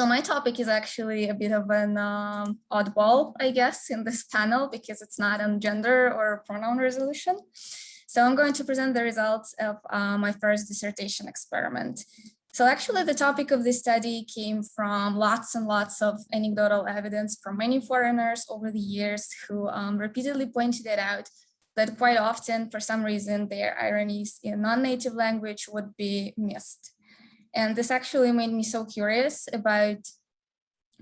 So my topic is actually a bit of an oddball, I guess, in this panel because it's not on gender or pronoun resolution. So I'm going to present the results of my first dissertation experiment. So actually the topic of this study came from lots and lots of anecdotal evidence from many foreigners over the years who repeatedly pointed it out that quite often, for some reason, their ironies in non-native language would be missed. And this actually made me so curious about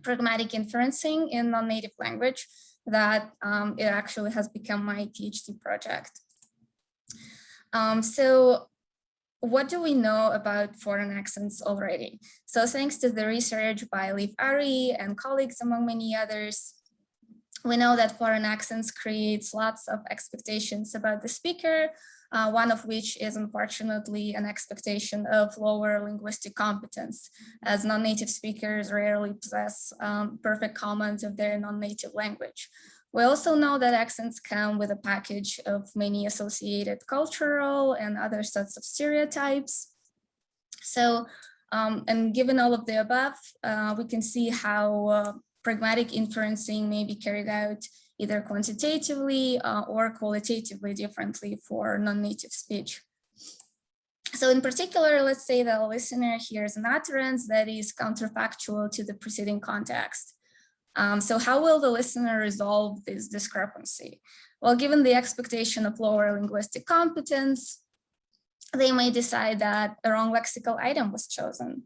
pragmatic inferencing in non-native language that it actually has become my PhD project. So what do we know about foreign accents already? So thanks to the research by Liv Ari and colleagues, among many others, we know that foreign accents creates lots of expectations about the speaker, one of which is unfortunately an expectation of lower linguistic competence, as non-native speakers rarely possess perfect command of their non-native language. We also know that accents come with a package of many associated cultural and other sets of stereotypes. So, and given all of the above, we can see how pragmatic inferencing may be carried out either quantitatively or qualitatively differently for non-native speech. So in particular, let's say that a listener hears an utterance that is counterfactual to the preceding context. So how will the listener resolve this discrepancy? Well, given the expectation of lower linguistic competence, they may decide that a wrong lexical item was chosen.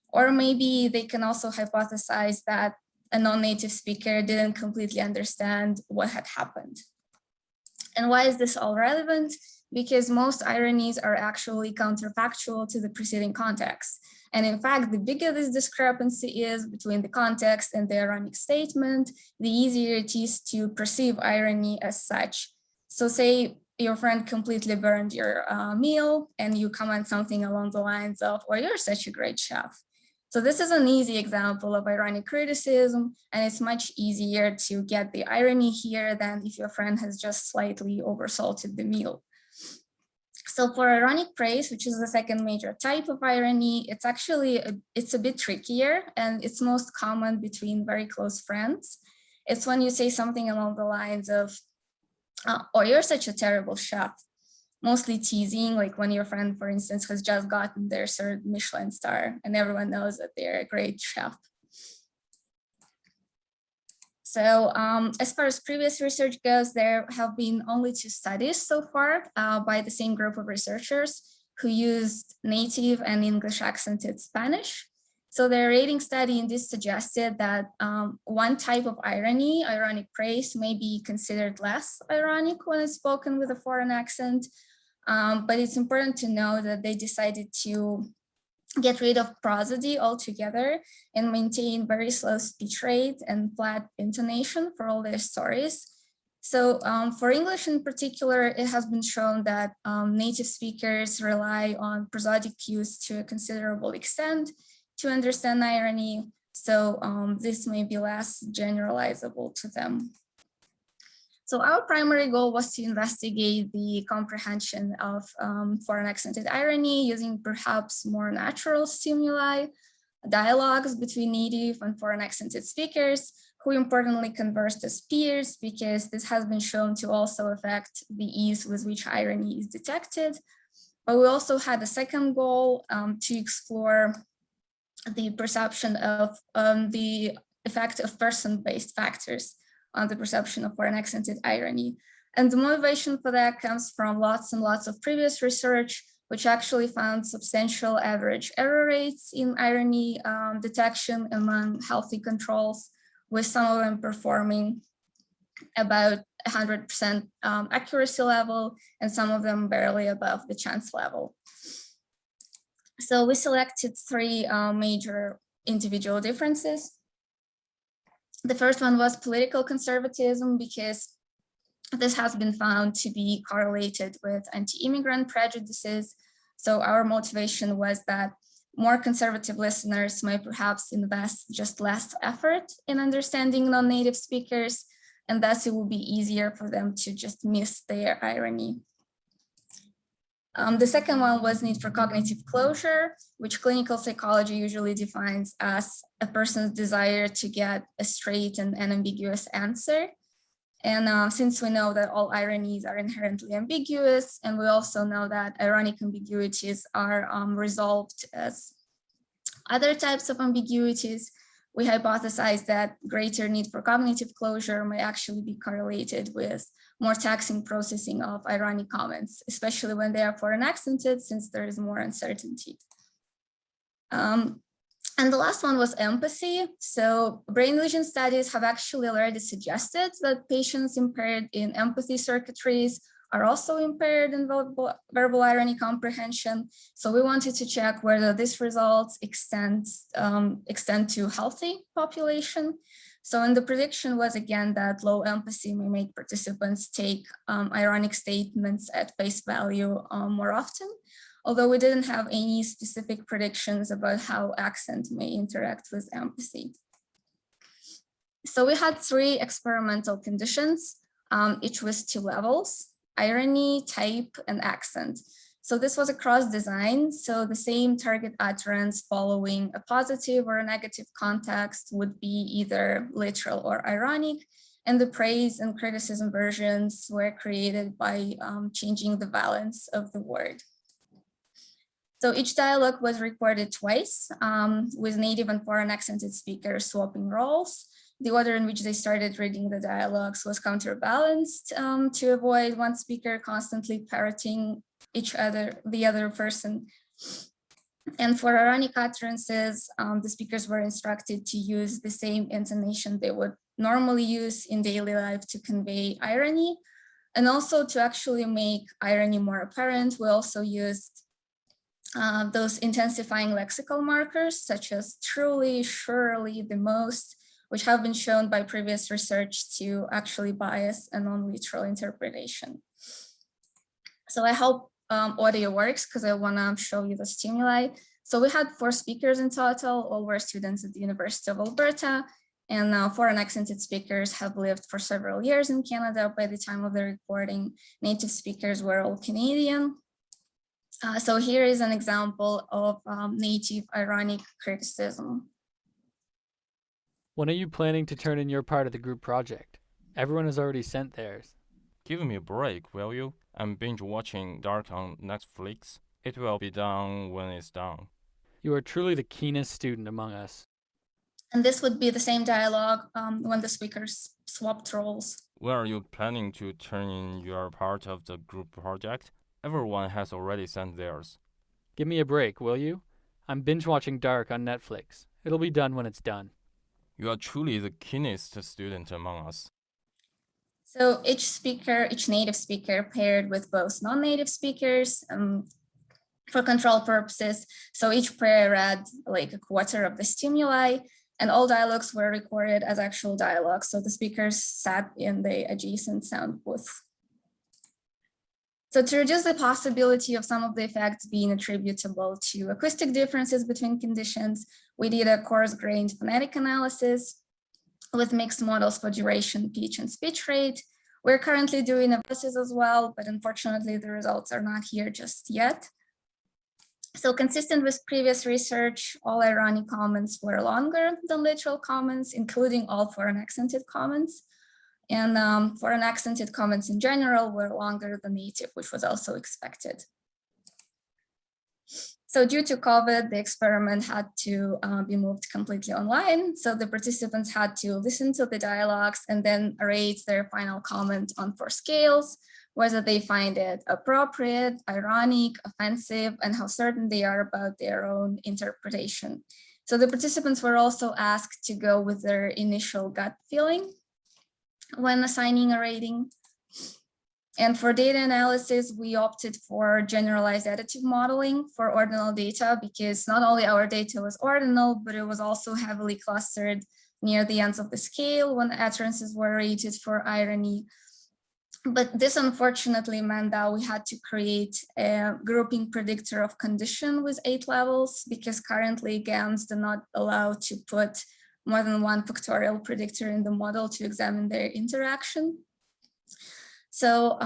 Or maybe they can also hypothesize that a non-native speaker didn't completely understand what had happened. And why is this all relevant? Because most ironies are actually counterfactual to the preceding context. And in fact, the bigger this discrepancy is between the context and the ironic statement, the easier it is to perceive irony as such. So say your friend completely burned your meal and you comment something along the lines of, "Oh, you're such a great chef." So this is an easy example of ironic criticism, and it's much easier to get the irony here than if your friend has just slightly oversalted the meal. So for ironic praise, which is the second major type of irony, it's actually, it's a bit trickier and it's most common between very close friends. It's when you say something along the lines of, "Oh, you're such a terrible chef." Mostly teasing, like when your friend, for instance, has just gotten their third Michelin star and everyone knows that they're a great chef. So as far as previous research goes, there have been only 2 studies so far by the same group of researchers who used native and English accented Spanish. So their rating study in this suggested that one type of irony, ironic praise, may be considered less ironic when it's spoken with a foreign accent. But it's important to know that they decided to get rid of prosody altogether and maintain very slow speech rate and flat intonation for all their stories. So for English in particular, it has been shown that native speakers rely on prosodic cues to a considerable extent to understand irony. So this may be less generalizable to them. So our primary goal was to investigate the comprehension of foreign accented irony using perhaps more natural stimuli, dialogues between native and foreign accented speakers, who importantly conversed as peers, because this has been shown to also affect the ease with which irony is detected. But we also had a second goal to explore the perception of the effect of person-based factors on the perception of foreign accented irony. And the motivation for that comes from lots and lots of previous research, which actually found substantial average error rates in irony detection among healthy controls, with some of them performing about 100% accuracy level, and some of them barely above the chance level. So we selected 3 major individual differences. The first one was political conservatism, because this has been found to be correlated with anti-immigrant prejudices. So our motivation was that more conservative listeners might perhaps invest just less effort in understanding non-native speakers, and thus it will be easier for them to just miss their irony. The second one was need for cognitive closure, which clinical psychology usually defines as a person's desire to get a straight and unambiguous answer. And since we know that all ironies are inherently ambiguous, and we also know that ironic ambiguities are resolved as other types of ambiguities, we hypothesized that greater need for cognitive closure may actually be correlated with more taxing processing of ironic comments, especially when they are foreign accented, since there is more uncertainty. And the last one was empathy. So brain lesion studies have actually already suggested that patients impaired in empathy circuitries are also impaired in verbal irony comprehension. So we wanted to check whether these results extend to healthy population. So and the prediction was again that low empathy may make participants take ironic statements at face value more often, although we didn't have any specific predictions about how accent may interact with empathy. So we had 3 experimental conditions, each with 2 levels: irony, type, and accent. So this was a cross design. So the same target utterance following a positive or a negative context would be either literal or ironic. And the praise and criticism versions were created by changing the valence of the word. So each dialogue was recorded twice, with native and foreign accented speakers swapping roles. The order in which they started reading the dialogues was counterbalanced to avoid one speaker constantly parroting the other person. And for ironic utterances, the speakers were instructed to use the same intonation they would normally use in daily life to convey irony. And also to actually make irony more apparent, we also used those intensifying lexical markers such as truly, surely, the most, which have been shown by previous research to actually bias a non-literal interpretation. So I hope audio works because I want to show you the stimuli. So we had 4 speakers in total, all were students at the University of Alberta, and foreign accented speakers have lived for several years in Canada by the time of the recording. Native speakers were all Canadian. So here is an example of native ironic criticism. When are you planning to turn in your part of the group project? Everyone has already sent theirs. Give me a break, will you? I'm binge watching Dark on Netflix. It will be done when it's done. You are truly the keenest student among us. And this would be the same dialogue when the speakers swapped roles. When are you planning to turn in your part of the group project? Everyone has already sent theirs. Give me a break, will you? I'm binge watching Dark on Netflix. It'll be done when it's done. You are truly the keenest student among us. So each native speaker paired with both non-native speakers for control purposes. So each pair read like a quarter of the stimuli, and all dialogues were recorded as actual dialogues. So the speakers sat in the adjacent sound booth. So to reduce the possibility of some of the effects being attributable to acoustic differences between conditions, we did a coarse-grained phonetic analysis with mixed models for duration, pitch, and speech rate. We're currently doing analysis as well, but unfortunately the results are not here just yet. So consistent with previous research, all ironic comments were longer than literal comments, including all foreign accented comments. And foreign accented comments in general were longer than native, which was also expected. So due to COVID, the experiment had to be moved completely online. So the participants had to listen to the dialogues and then rate their final comment on 4 scales, whether they find it appropriate, ironic, offensive, and how certain they are about their own interpretation. So the participants were also asked to go with their initial gut feeling when assigning a rating. And for data analysis, we opted for generalized additive modeling for ordinal data because not only our data was ordinal, but it was also heavily clustered near the ends of the scale when utterances were rated for irony. But this unfortunately meant that we had to create a grouping predictor of condition with 8 levels because currently GANs do not allow to put more than 1 factorial predictor in the model to examine their interaction. So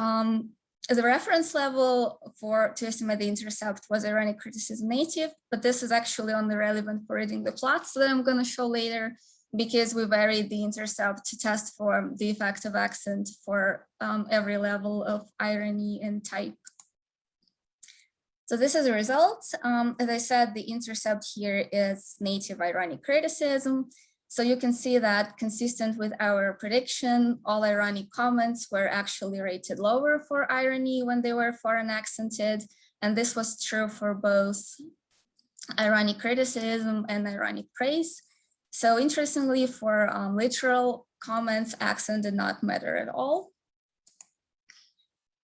The reference level to estimate the intercept was ironic criticism native, but this is actually only relevant for reading the plots that I'm going to show later, because we varied the intercept to test for the effect of accent for every level of irony and type. So this is the result. As I said, the intercept here is native ironic criticism. So you can see that, consistent with our prediction, all ironic comments were actually rated lower for irony when they were foreign accented. And this was true for both ironic criticism and ironic praise. So interestingly, for literal comments, accent did not matter at all.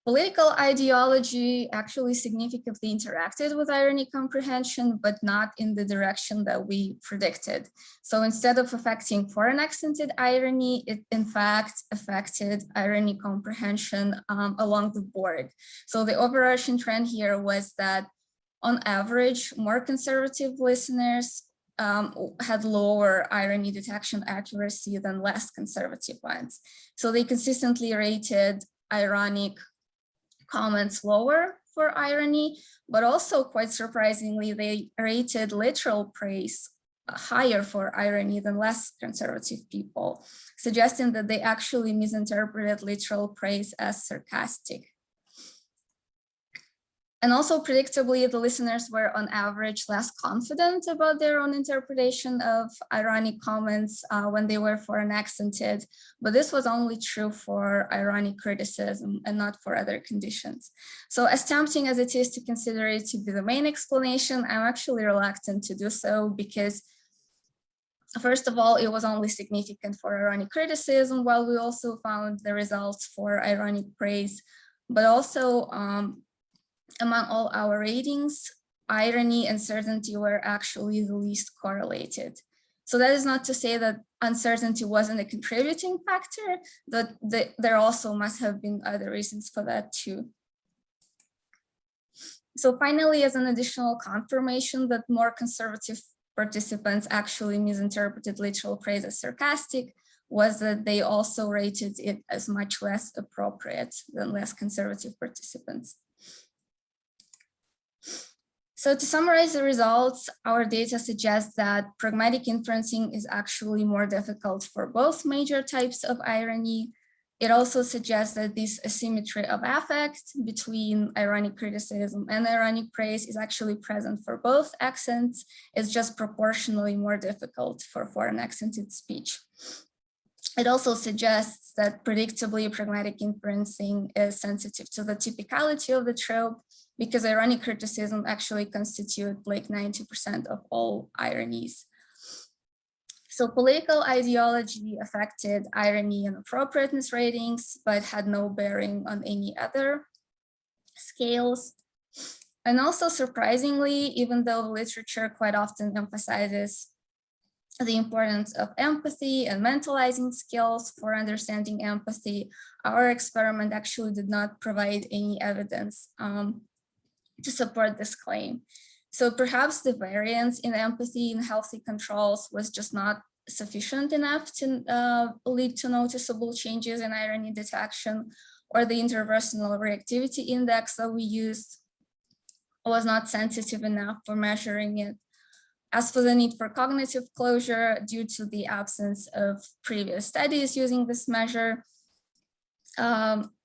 Political ideology actually significantly interacted with irony comprehension, but not in the direction that we predicted. So instead of affecting foreign accented irony, it in fact affected irony comprehension along the board. So the overarching trend here was that on average, more conservative listeners had lower irony detection accuracy than less conservative ones. So they consistently rated ironic comments lower for irony, but also quite surprisingly, they rated literal praise higher for irony than less conservative people, suggesting that they actually misinterpreted literal praise as sarcastic. And also predictably, the listeners were on average less confident about their own interpretation of ironic comments when they were foreign accented, but this was only true for ironic criticism and not for other conditions. So as tempting as it is to consider it to be the main explanation, I'm actually reluctant to do so, because first of all, it was only significant for ironic criticism, while we also found the results for ironic praise, but also among all our ratings, irony and certainty were actually the least correlated. So that is not to say that uncertainty wasn't a contributing factor, but there also must have been other reasons for that too. So finally, as an additional confirmation that more conservative participants actually misinterpreted literal praise as sarcastic, was that they also rated it as much less appropriate than less conservative participants. So to summarize the results, our data suggests that pragmatic inferencing is actually more difficult for both major types of irony. It also suggests that this asymmetry of affect between ironic criticism and ironic praise is actually present for both accents. It's just proportionally more difficult for foreign accented speech. It also suggests that predictably pragmatic inferencing is sensitive to the typicality of the trope, because ironic criticism actually constitute like 90% of all ironies. So political ideology affected irony and appropriateness ratings, but had no bearing on any other scales. And also surprisingly, even though the literature quite often emphasizes the importance of empathy and mentalizing skills for understanding empathy, our experiment actually did not provide any evidence to support this claim. So perhaps the variance in empathy in healthy controls was just not sufficient enough to lead to noticeable changes in irony detection, or the interpersonal reactivity index that we used was not sensitive enough for measuring it. As for the need for cognitive closure, due to the absence of previous studies using this measure,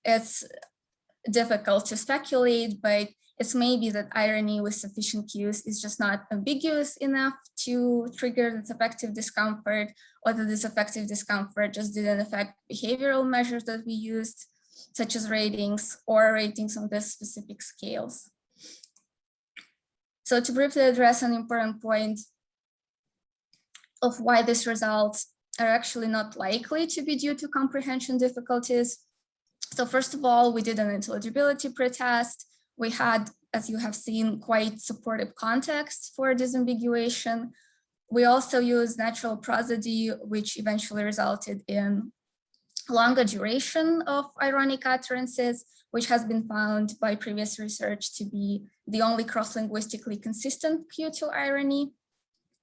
it's difficult to speculate, but it's maybe that irony with sufficient cues is just not ambiguous enough to trigger this affective discomfort, or that this affective discomfort just didn't affect behavioral measures that we used, such as ratings or ratings on this specific scales. So to briefly address an important point of why these results are actually not likely to be due to comprehension difficulties. So first of all, we did an intelligibility pretest. We had, as you have seen, quite supportive context for disambiguation. We also used natural prosody, which eventually resulted in longer duration of ironic utterances, which has been found by previous research to be the only cross-linguistically consistent cue to irony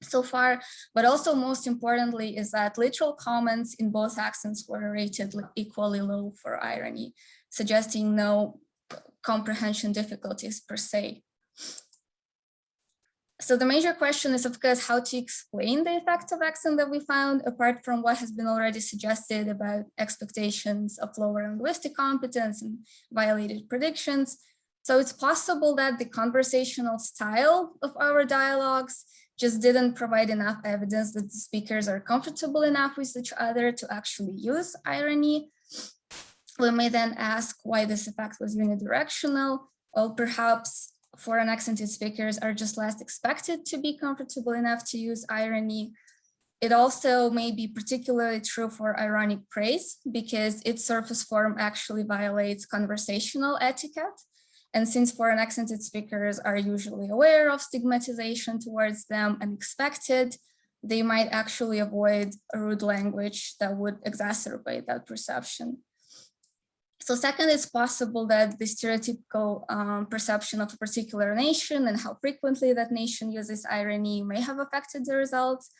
so far. But also most importantly is that literal comments in both accents were rated equally low for irony, suggesting no comprehension difficulties per se. So the major question is, of course, how to explain the effect of accent that we found, apart from what has been already suggested about expectations of lower linguistic competence and violated predictions. So it's possible that the conversational style of our dialogues just didn't provide enough evidence that the speakers are comfortable enough with each other to actually use irony. We may then ask why this effect was unidirectional, or perhaps foreign accented speakers are just less expected to be comfortable enough to use irony. It also may be particularly true for ironic praise because its surface form actually violates conversational etiquette. And since foreign accented speakers are usually aware of stigmatization towards them and expected, they might actually avoid a rude language that would exacerbate that perception. So second, it's possible that the stereotypical perception of a particular nation and how frequently that nation uses irony may have affected the results,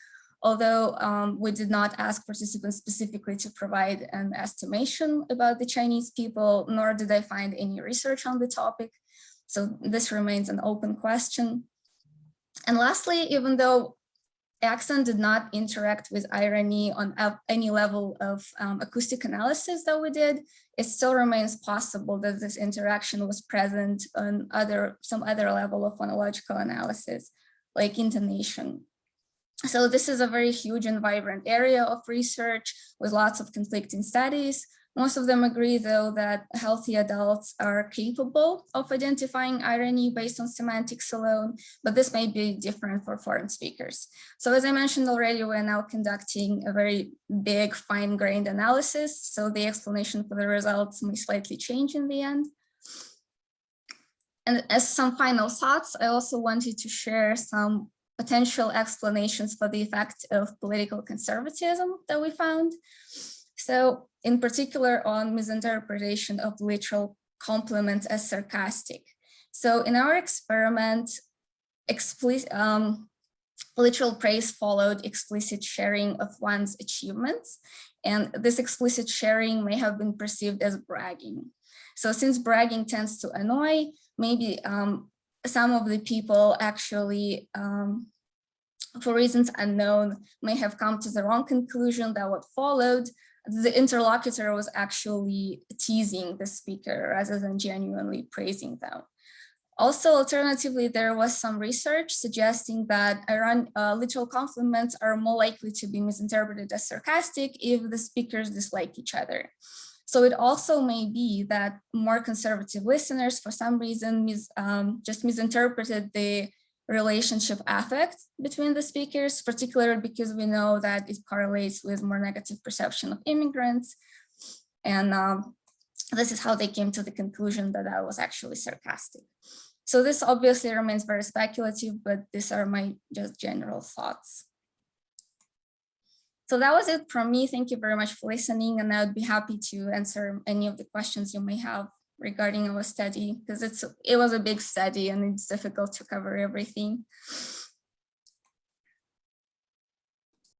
although we did not ask participants specifically to provide an estimation about the Chinese people, nor did I find any research on the topic. So this remains an open question. And lastly, even though accent did not interact with irony on any level of acoustic analysis that we did, it still remains possible that this interaction was present on some other level of phonological analysis, like intonation. So this is a very huge and vibrant area of research with lots of conflicting studies. Most of them agree, though, that healthy adults are capable of identifying irony based on semantics alone, but this may be different for foreign speakers. So as I mentioned already, we're now conducting a very big, fine-grained analysis, so the explanation for the results may slightly change in the end. And as some final thoughts, I also wanted to share some potential explanations for the effect of political conservatism that we found. So in particular on misinterpretation of literal compliments as sarcastic. So in our experiment, literal praise followed explicit sharing of one's achievements. And this explicit sharing may have been perceived as bragging. So since bragging tends to annoy, maybe some of the people actually, for reasons unknown, may have come to the wrong conclusion that what followed, the interlocutor was actually teasing the speaker rather than genuinely praising them. Also, alternatively, there was some research suggesting that literal compliments are more likely to be misinterpreted as sarcastic if the speakers dislike each other. So it also may be that more conservative listeners, for some reason, just misinterpreted the relationship affect between the speakers, particularly because we know that it correlates with more negative perception of immigrants. And this is how they came to the conclusion that I was actually sarcastic. So this obviously remains very speculative, but these are my just general thoughts. So that was it from me. Thank you very much for listening, and I would be happy to answer any of the questions you may have regarding our study, because it was a big study and it's difficult to cover everything.